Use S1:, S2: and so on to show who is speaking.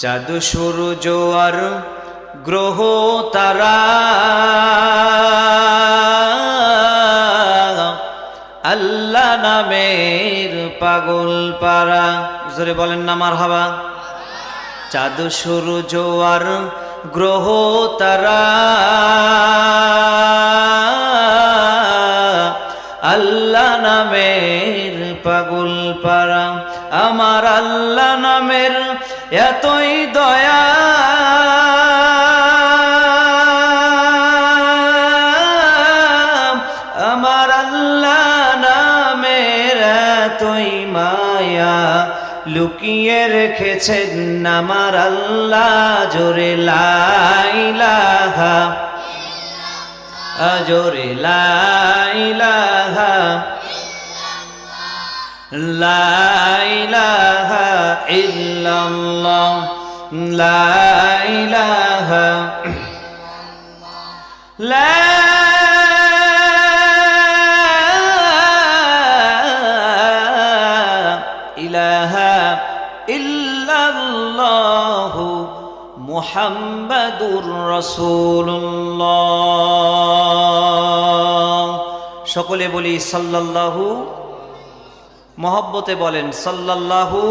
S1: চাঁদ সূর্য আর গ্রহ তারা আল্লাহ নামের পাগল পারা। জোরে বলেন না মারহাবা। চাঁদ সূর্য আর গ্রহ তারা আল্লাহ নামের পাগল পারা। আমার আল্লাহ নামের এতই দয়া আমার আল্লাহ নামের এতই মায়া লুকিয়ে রেখেছেন আমার আল্লাহ। জোরে লা ইলাহা জোরে লা ইলাহা লা ইলাহা ইল্লাল্লাহ লা ইলাহা লা ইলাহা ইল্লাল্লাহ মুহাম্মাদুর রাসূলুল্লাহ। সকলে বলি সাল্লাল্লাহু, মহব্বতে বলেন সাল্লাল্লাহু